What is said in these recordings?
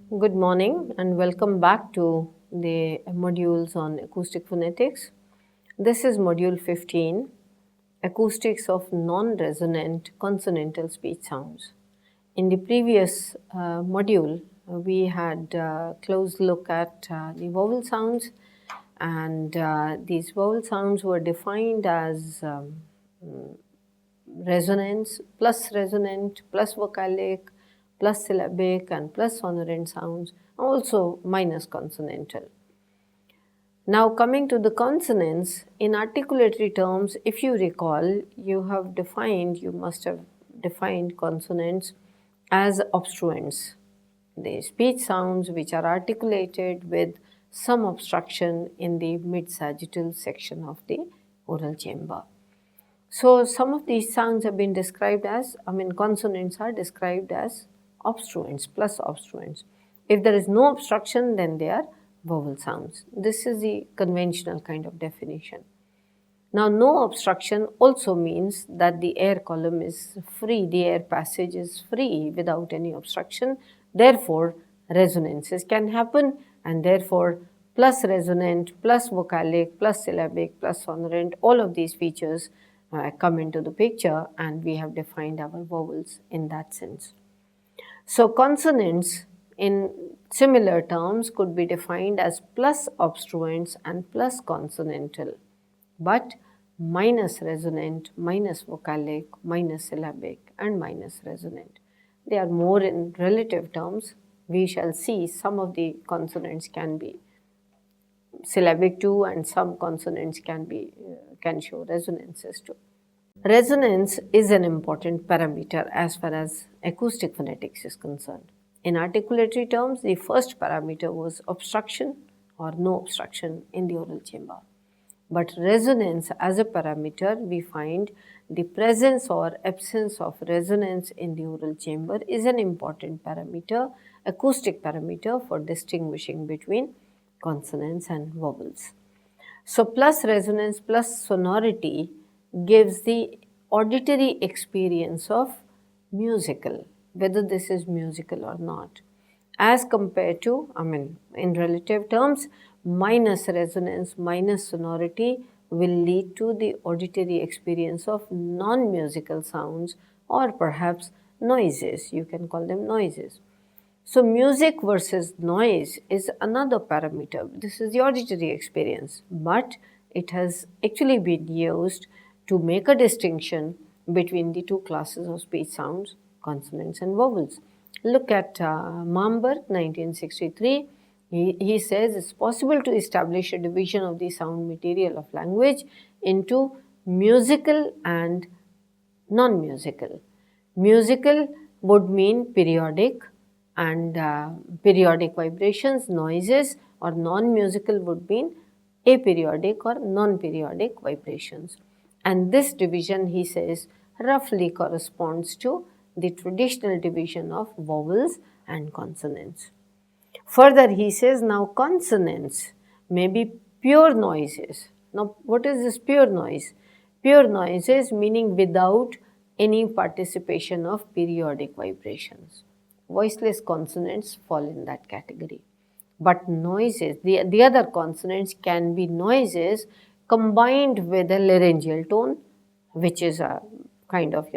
Good morning and welcome back to the modules on acoustic phonetics. This is module 15, Acoustics of Non-Resonant Consonantal Speech Sounds. In the previous module, we had a close look at the vowel sounds, and these vowel sounds were defined as resonance, plus resonant, plus vocalic, plus syllabic and plus sonorant sounds, also minus consonantal. Now coming to the consonants, in articulatory terms, if you recall, you must have defined consonants as obstruents, the speech sounds which are articulated with some obstruction in the mid-sagittal section of the oral chamber. So some of these sounds have been described as, consonants are described as obstruents, plus obstruents. If there is no obstruction, then they are vowel sounds. This is the conventional kind of definition. Now, no obstruction also means that the air column is free, the air passage is free without any obstruction. Therefore, resonances can happen, and therefore, plus resonant, plus vocalic, plus syllabic, plus sonorant, all of these features come into the picture, and we have defined our vowels in that sense. So, consonants in similar terms could be defined as plus obstruents and plus consonantal, but minus resonant, minus vocalic, minus syllabic and minus resonant. They are more in relative terms. We shall see some of the consonants can be syllabic too, and some consonants can show resonances too. Resonance is an important parameter as far as acoustic phonetics is concerned. In articulatory terms, the first parameter was obstruction or no obstruction in the oral chamber. But resonance as a parameter, we find the presence or absence of resonance in the oral chamber is an important parameter, acoustic parameter for distinguishing between consonants and vowels. So, plus resonance plus sonority gives the auditory experience of musical, whether this is musical or not, as compared to, in relative terms, minus resonance, minus sonority will lead to the auditory experience of non-musical sounds or perhaps noises. You can call them noises. So, music versus noise is another parameter. This is the auditory experience, but it has actually been used to make a distinction between the two classes of speech sounds, consonants and vowels. Look at Mamberg, 1963. He says it's possible to establish a division of the sound material of language into musical and non-musical. Musical would mean periodic and periodic vibrations, noises, or non-musical would mean aperiodic or non-periodic vibrations. And this division, he says, roughly corresponds to the traditional division of vowels and consonants. Further, he says, now consonants may be pure noises. Now, what is this pure noise? Pure noises meaning without any participation of periodic vibrations. Voiceless consonants fall in that category. But noises, the other consonants can be noises combined with a laryngeal tone, which is a kind of,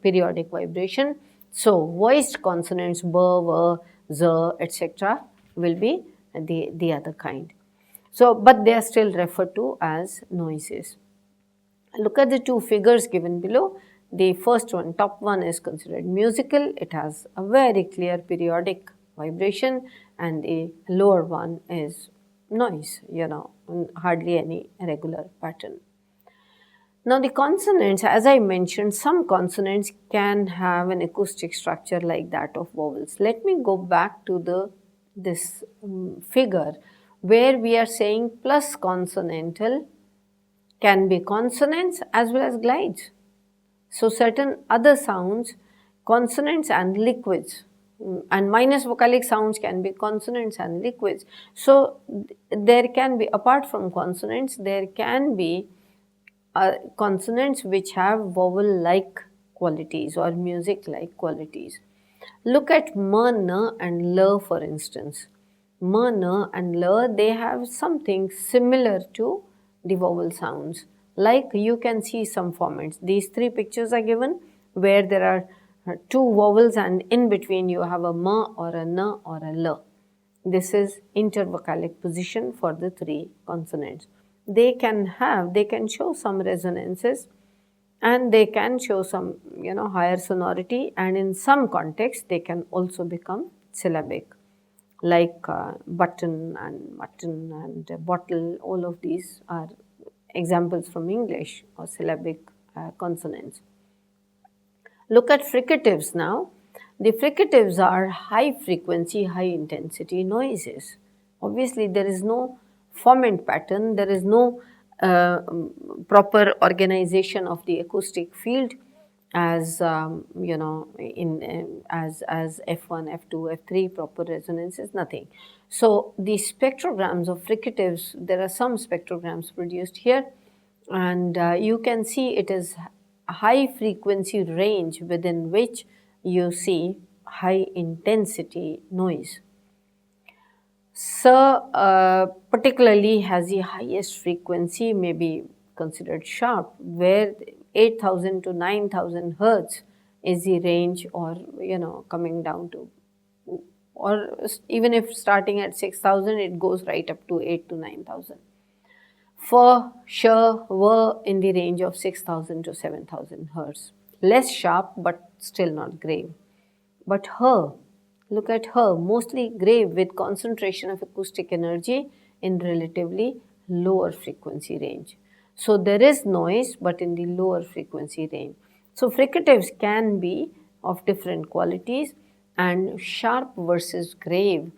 periodic vibration. So, voiced consonants, b, v, z, etc. will be the other kind. So, but they are still referred to as noises. Look at the two figures given below. The first one, top one, is considered musical. It has a very clear periodic vibration, and the lower one is noise, hardly any regular pattern. Now, the consonants, as I mentioned, some consonants can have an acoustic structure like that of vowels. Let me go back to this figure where we are saying plus consonantal can be consonants as well as glides. So, certain other sounds, consonants and liquids, and minus vocalic sounds can be consonants and liquids. So, there can be, apart from consonants, there can be consonants which have vowel-like qualities or music-like qualities. Look at m, n and l for instance. M, n and l, they have something similar to the vowel sounds. Like you can see some formants. These three pictures are given where there are two vowels and in between you have a m or a n or a l. This is intervocalic position for the three consonants. They can show some resonances and they can show some higher sonority, and in some contexts they can also become syllabic, like button and mutton and bottle. All of these are examples from English or syllabic consonants. Look at fricatives now. The fricatives are high frequency, high intensity noises. Obviously, there is no formant pattern, there is no proper organization of the acoustic field as as F1, F2, F3 proper resonances, nothing. So the spectrograms of fricatives, there are some spectrograms produced here, and you can see it is high frequency range within which you see high intensity noise. Particularly has the highest frequency, may be considered sharp, where 8,000 to 9,000 hertz is the range, or coming down to, or even if starting at 6,000, it goes right up to 8 to 9,000. For sure were in the range of 6,000 to 7,000 hertz. Less sharp but still not grave. But her, look at her, mostly grave with concentration of acoustic energy in relatively lower frequency range. So there is noise but in the lower frequency range. So fricatives can be of different qualities, and sharp versus grave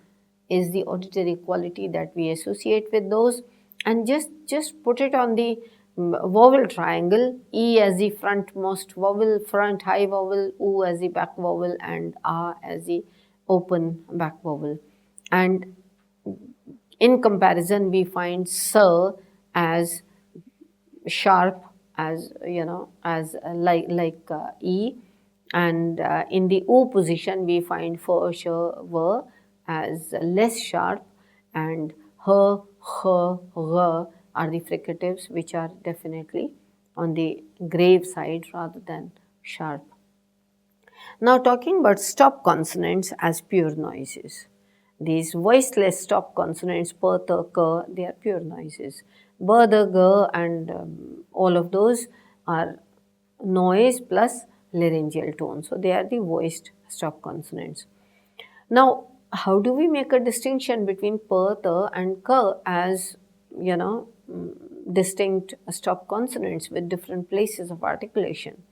is the auditory quality that we associate with those. And just put it on the vowel triangle, E as the frontmost vowel, front high vowel, U as the back vowel, and A as the open back vowel. And in comparison, we find S as sharp, as like E, and in the U position we find for sure were as less sharp, and her, are the fricatives which are definitely on the grave side rather than sharp. Now talking about stop consonants as pure noises. These voiceless stop consonants, p, t, k, they are pure noises. B, d, g and all of those are noise plus laryngeal tone. So they are the voiced stop consonants. Now, how do we make a distinction between p, t and k as distinct stop consonants with different places of articulation?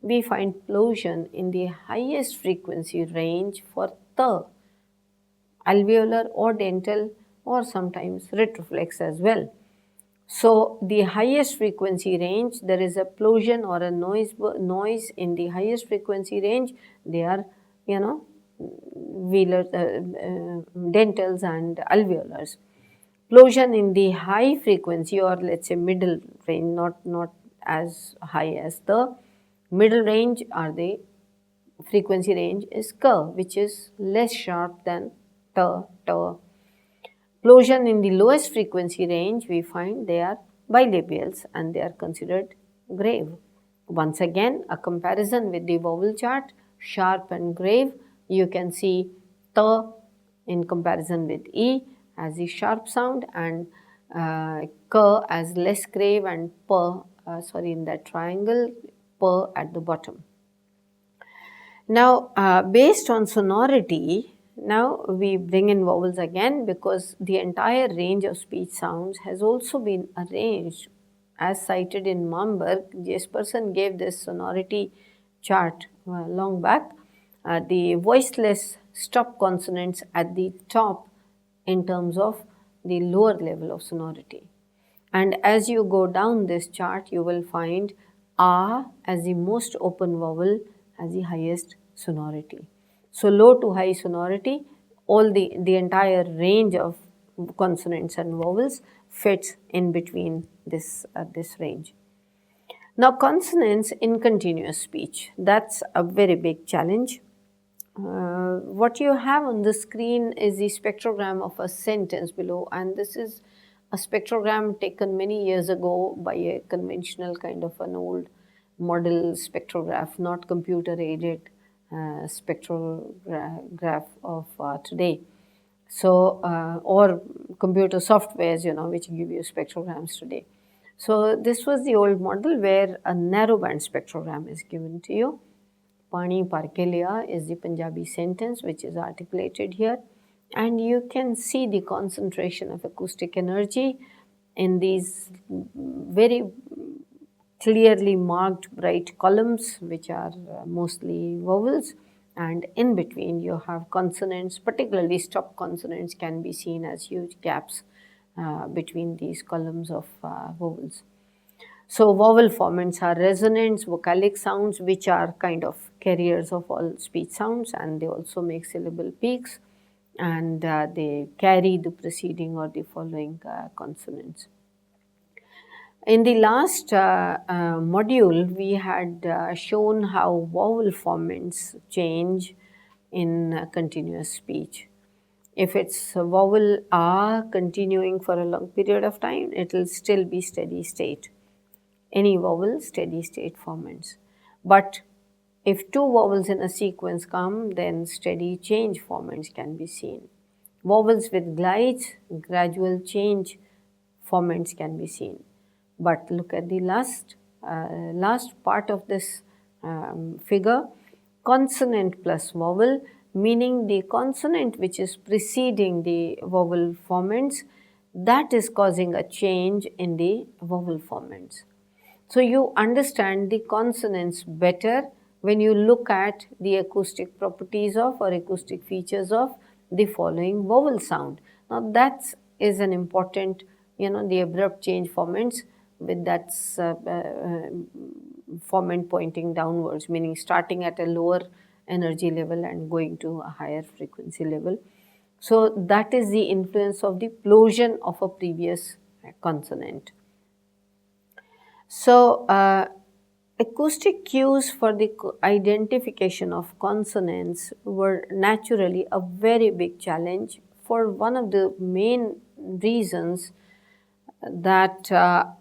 We find plosion in the highest frequency range for t, alveolar or dental, or sometimes retroflex as well. So the highest frequency range, there is a plosion or a noise in the highest frequency range. They are, velar, dentals and alveolars. Plosion in the high frequency, or let's say middle range, not as high as the middle range, are the frequency range is k, which is less sharp than t. Plosion in the lowest frequency range, we find they are bilabials and they are considered grave. Once again, a comparison with the vowel chart, sharp and grave. You can see t in comparison with E as the sharp sound, and k as less grave, and p, in that triangle, p at the bottom. Now, based on sonority, now we bring in vowels again, because the entire range of speech sounds has also been arranged as cited in Mamberg. Jespersen gave this sonority chart long back. The voiceless stop consonants at the top in terms of the lower level of sonority. And as you go down this chart, you will find A as the most open vowel has the highest sonority. So low to high sonority, all the entire range of consonants and vowels fits in between this range. Now consonants in continuous speech, that's a very big challenge. what you have on the screen is the spectrogram of a sentence below, and this is a spectrogram taken many years ago by a conventional kind of an old model spectrograph, not computer aided spectrograph of today. So, or computer softwares, which give you spectrograms today. So, this was the old model where a narrowband spectrogram is given to you. Pani Parkelia is the Punjabi sentence which is articulated here, and you can see the concentration of acoustic energy in these very clearly marked bright columns which are mostly vowels, and in between you have consonants, particularly stop consonants can be seen as huge gaps between these columns of vowels. So, vowel formants are resonants, vocalic sounds which are kind of carriers of all speech sounds, and they also make syllable peaks, and they carry the preceding or the following consonants. In the last module, we had shown how vowel formants change in continuous speech. If it's a vowel A continuing for a long period of time, it will still be steady state. Any vowel, steady state formants. But if two vowels in a sequence come, then steady change formants can be seen. Vowels with glides, gradual change formants can be seen. But look at the last part of this figure, consonant plus vowel, meaning the consonant which is preceding the vowel formants, that is causing a change in the vowel formants. So, you understand the consonants better when you look at the acoustic properties of or acoustic features of the following vowel sound. Now, that is an important, the abrupt change formants with that formant pointing downwards, meaning starting at a lower energy level and going to a higher frequency level. So, that is the influence of the plosion of a previous consonant. So, acoustic cues for the identification of consonants were naturally a very big challenge for one of the main reasons that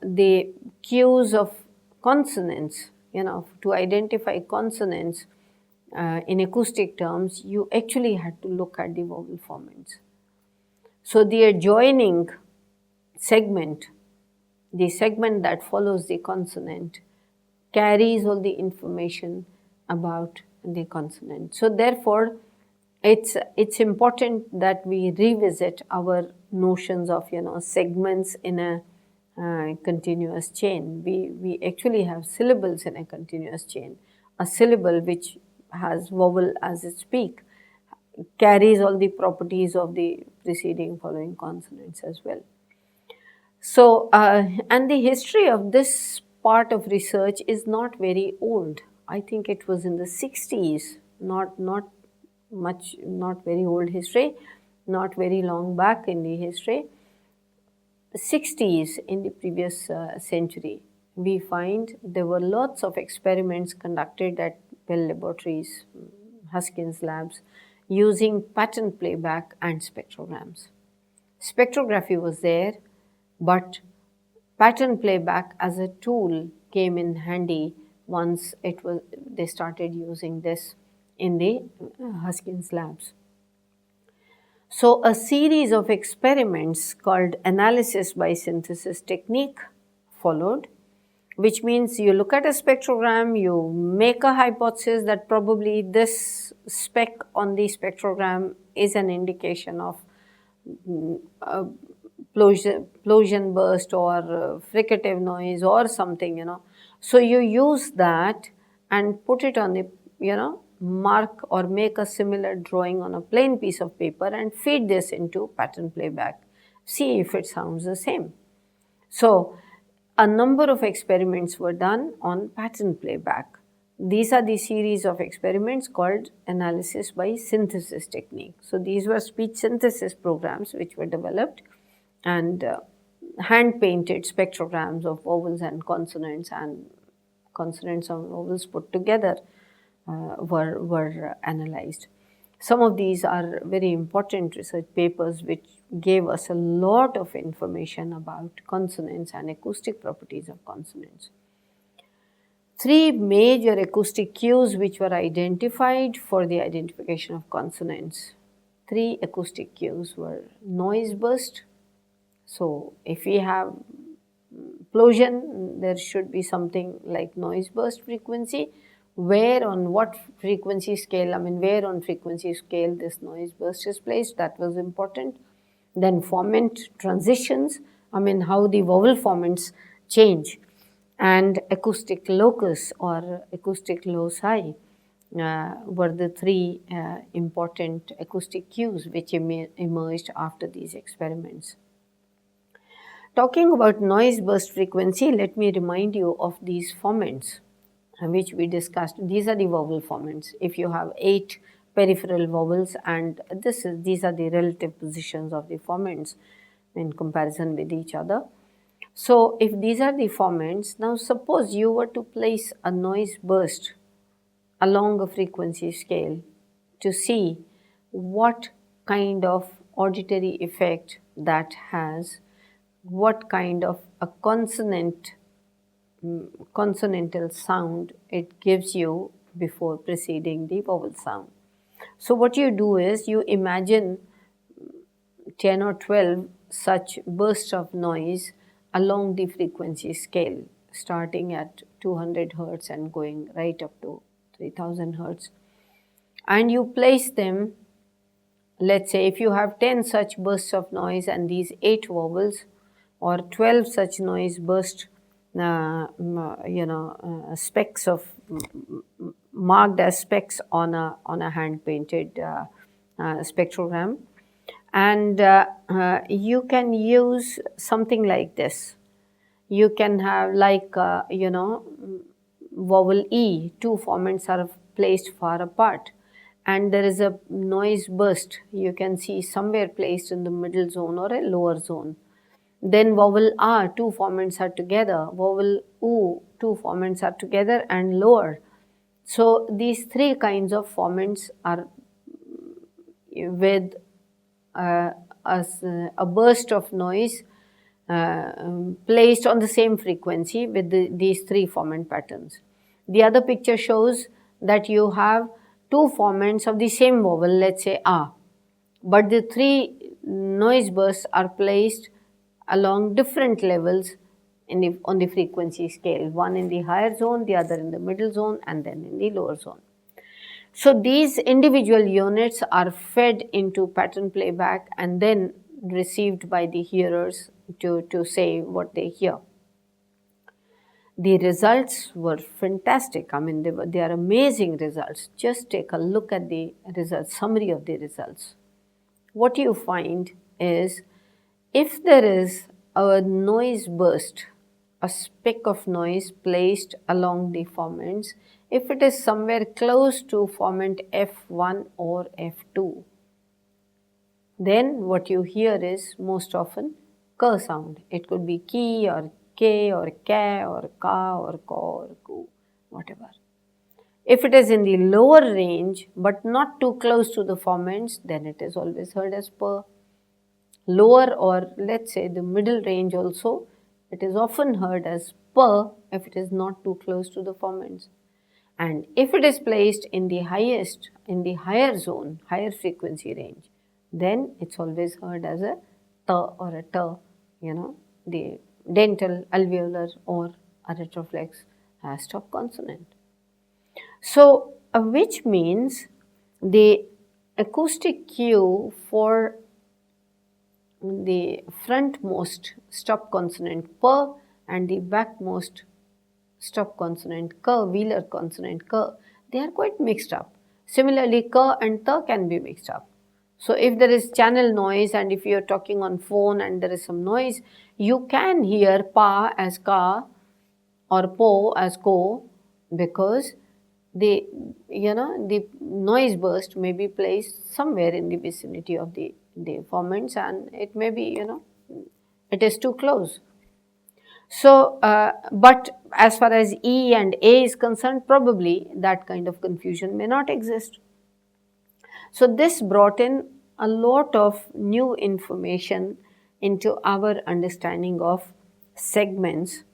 the cues of consonants, to identify consonants in acoustic terms, you actually had to look at the vowel formants. So, the adjoining segment, the segment that follows the consonant, carries all the information about the consonant. So, therefore, it's important that we revisit our notions of segments in a continuous chain. We actually have syllables in a continuous chain. A syllable which has vowel as its peak carries all the properties of the preceding following consonants as well. So, and the history of this part of research is not very old. I think it was in the 60s, not very old history, not very long back in the history. 60s in the previous century, we find there were lots of experiments conducted at Bell Laboratories, Huskins Labs, using pattern playback and spectrograms. Spectrography was there, but pattern playback as a tool came in handy once they started using this in the Huskins Labs. So, a series of experiments called analysis by synthesis technique followed, which means you look at a spectrogram, you make a hypothesis that probably this speck on the spectrogram is an indication of plosion burst or fricative noise or something, So, you use that and put it on the, mark or make a similar drawing on a plain piece of paper and feed this into pattern playback. See if it sounds the same. So, a number of experiments were done on pattern playback. These are the series of experiments called analysis by synthesis technique. So, these were speech synthesis programs which were developed and hand-painted spectrograms of vowels and consonants and vowels put together were analyzed. Some of these are very important research papers which gave us a lot of information about consonants and acoustic properties of consonants. Three major acoustic cues which were identified for the identification of consonants. Three acoustic cues were noise burst. So, if we have plosion, there should be something like noise burst frequency. Where on what frequency scale, where on frequency scale this noise burst is placed, that was important. Then formant transitions, how the vowel formants change, and acoustic locus or acoustic loci were the three important acoustic cues which emerged after these experiments. Talking about noise burst frequency, let me remind you of these formants which we discussed. These are the vowel formants. If you have 8 peripheral vowels, and these are the relative positions of the formants in comparison with each other. So, if these are the formants, now suppose you were to place a noise burst along a frequency scale to see what kind of auditory effect that has, what kind of a consonantal sound it gives you before preceding the vowel sound. So, what you do is you imagine 10 or 12 such bursts of noise along the frequency scale, starting at 200 hertz and going right up to 3000 hertz. And you place them, let's say if you have 10 such bursts of noise and these 8 vowels, or 12 such noise bursts, specks of marked as specks on a hand painted spectrogram, and you can use something like this. You can have vowel E, 2 formants are placed far apart, and there is a noise burst you can see somewhere placed in the middle zone or a lower zone. Then vowel R, 2 formants are together, vowel U, 2 formants are together and lower. So, these 3 kinds of formants are with a burst of noise placed on the same frequency with these 3 formant patterns. The other picture shows that you have 2 formants of the same vowel, let's say A, but the 3 noise bursts are placed along different levels on the frequency scale, one in the higher zone, the other in the middle zone, and then in the lower zone. So, these individual units are fed into pattern playback and then received by the hearers to say what they hear. The results were fantastic. They are amazing results. Just take a look at the results, summary of the results. What you find is, if there is a noise burst, a speck of noise placed along the formants, if it is somewhere close to formant F1 or F2, then what you hear is most often k sound. It could be ki or k or ka or ka or ko or ku, whatever. If it is in the lower range but not too close to the formants, then it is always heard as per. Lower, or let's say the middle range also, it is often heard as per if it is not too close to the formants. And if it is placed in the higher zone, higher frequency range, then it's always heard as a ta or a ta, the dental, alveolar or a retroflex stop consonant. So, which means the acoustic cue for the frontmost stop consonant p and the backmost stop consonant k, velar consonant k, they are quite mixed up. Similarly, k and t can be mixed up. So, if there is channel noise and if you are talking on phone and there is some noise, you can hear pa as ka or po as ko, because the noise burst may be placed somewhere in the vicinity of the formants, and it may be, it is too close. So, but as far as E and A is concerned, probably that kind of confusion may not exist. So this brought in a lot of new information into our understanding of segments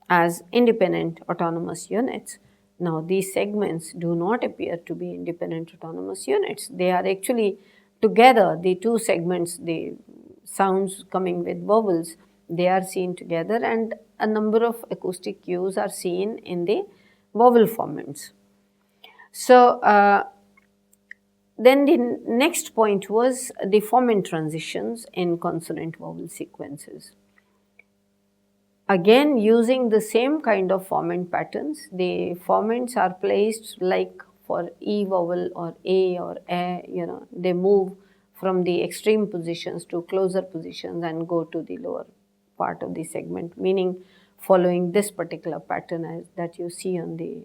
as independent autonomous units. Now these segments do not appear to be independent autonomous units. They are actually together, the two segments, the sounds coming with vowels, they are seen together, and a number of acoustic cues are seen in the vowel formants. So then the next point was the formant transitions in consonant vowel sequences. Again, using the same kind of formant patterns, the formants are placed like for E vowel or A or A, they move from the extreme positions to closer positions and go to the lower part of the segment, meaning following this particular pattern as that you see on the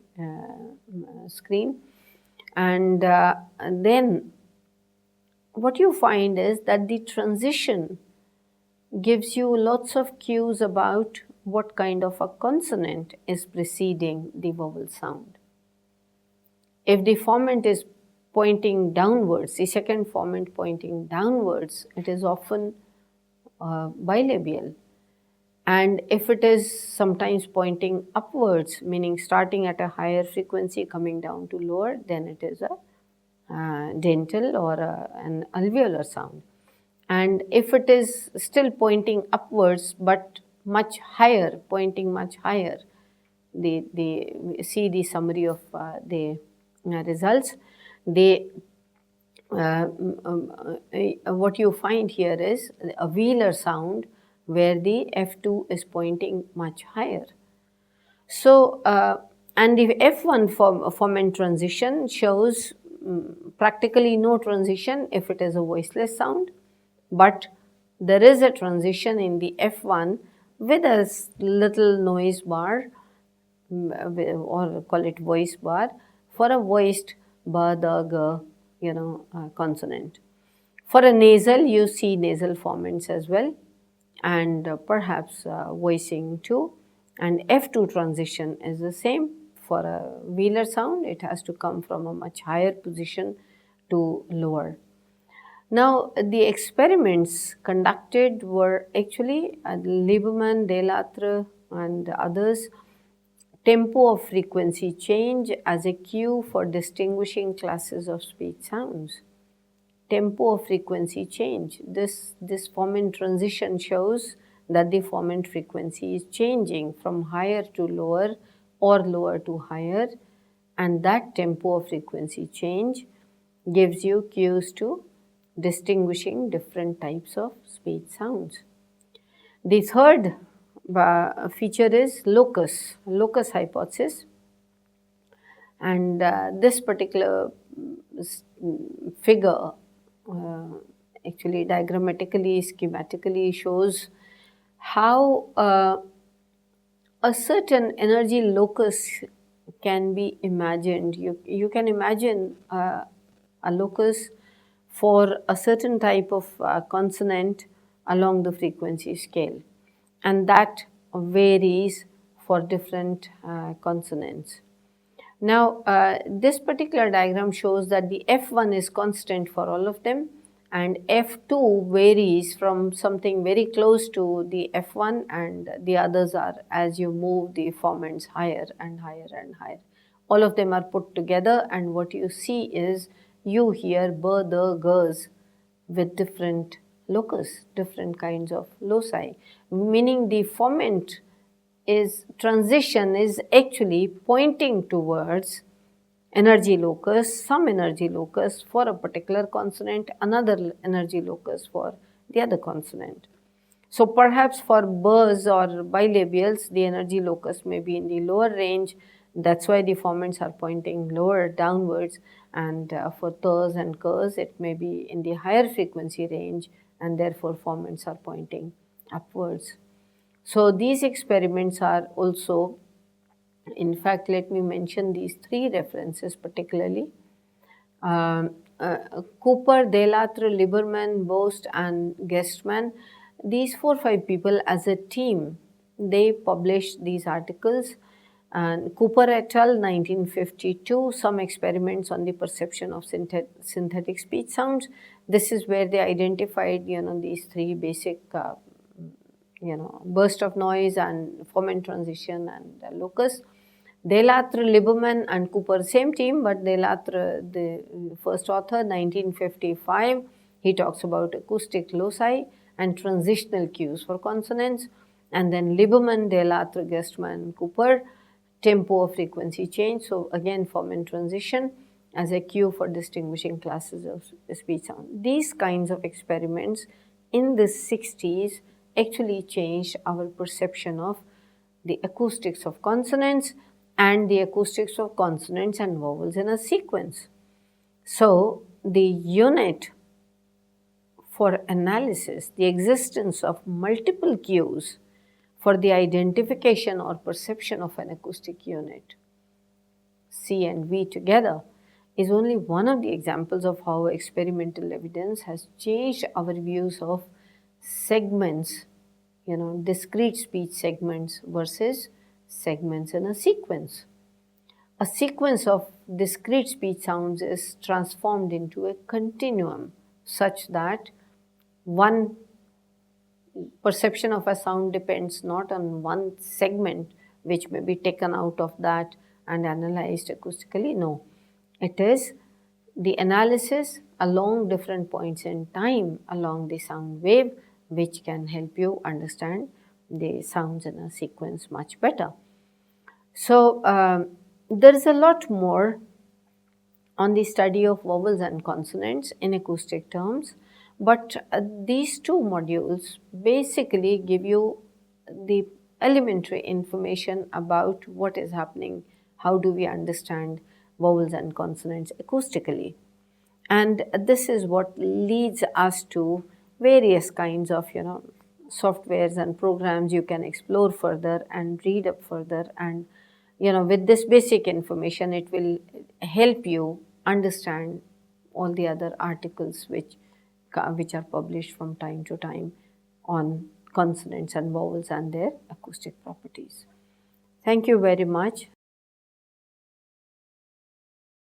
screen. And then what you find is that the transition gives you lots of cues about what kind of a consonant is preceding the vowel sound. If the formant is pointing downwards, the second formant pointing downwards, it is often bilabial. And if it is sometimes pointing upwards, meaning starting at a higher frequency coming down to lower, then it is a dental or an alveolar sound. And if it is still pointing upwards but much higher, pointing much higher, we see the summary of the results. What you find here is a velar sound where the F2 is pointing much higher. So, and the F1 formant transition shows practically no transition if it is a voiceless sound, but there is a transition in the F1 with a little noise bar or call it voice bar for a voiced ba, da, ga, consonant. For a nasal, you see nasal formants as well, and perhaps voicing too. And F2 transition is the same. For a velar sound, it has to come from a much higher position to lower. Now, the experiments conducted were actually Lieberman, Delattre and others, tempo of frequency change as a cue for distinguishing classes of speech sounds. Tempo of frequency change. This formant transition shows that the formant frequency is changing from higher to lower or lower to higher, and that tempo of frequency change gives you cues to distinguishing different types of speech sounds. The third feature is Locus Hypothesis, and this particular figure actually diagrammatically, schematically shows how a certain energy locus can be imagined. You can imagine a locus for a certain type of consonant along the frequency scale, and that varies for different consonants. Now, this particular diagram shows that the F1 is constant for all of them, and F2 varies from something very close to the F1, and the others are as you move the formants higher and higher and higher. All of them are put together, and what you see is you hear ba, the, gas with different locus, different kinds of loci, meaning the formant transition is actually pointing towards energy locus, some energy locus for a particular consonant, another energy locus for the other consonant. So perhaps for burs or bilabials, the energy locus may be in the lower range. That's why the formants are pointing lower downwards, and for t's and k's, it may be in the higher frequency range, and therefore formants are pointing upwards. So these experiments are also, in fact, let me mention these three references particularly. Cooper, Delattre, Lieberman, Bost and Guestman, these 4 or 5 people as a team, they published these articles And Cooper et al. 1952, some experiments on the perception of synthetic speech sounds. This is where they identified, these three basic, burst of noise and Formant transition and locus. Delattre, Lieberman and Cooper, same team, but Delattre, the first author, 1955, he talks about acoustic loci and transitional cues for consonants. And then Lieberman, Delattre, Gerstmann, Cooper, tempo of frequency change. So again, Formant transition as a cue for distinguishing classes of speech sound. These kinds of experiments in the 60s actually changed our perception of the acoustics of consonants and the acoustics of consonants and vowels in a sequence. So the unit for analysis, the existence of multiple cues for the identification or perception of an acoustic unit, C and V together, is only one of the examples of how experimental evidence has changed our views of segments, discrete speech segments versus segments in a sequence. A sequence of discrete speech sounds is transformed into a continuum such that one perception of a sound depends not on one segment which may be taken out of that and analyzed acoustically. No, it is the analysis along different points in time along the sound wave which can help you understand the sounds in a sequence much better. So, there is a lot more on the study of vowels and consonants in acoustic terms, but these two modules basically give you the elementary information about what is happening, how do we understand vowels and consonants acoustically. And this is what leads us to various kinds of, softwares and programs you can explore further and read up further. And, with this basic information, it will help you understand all the other articles which are published from time to time on consonants and vowels and their acoustic properties. Thank you very much.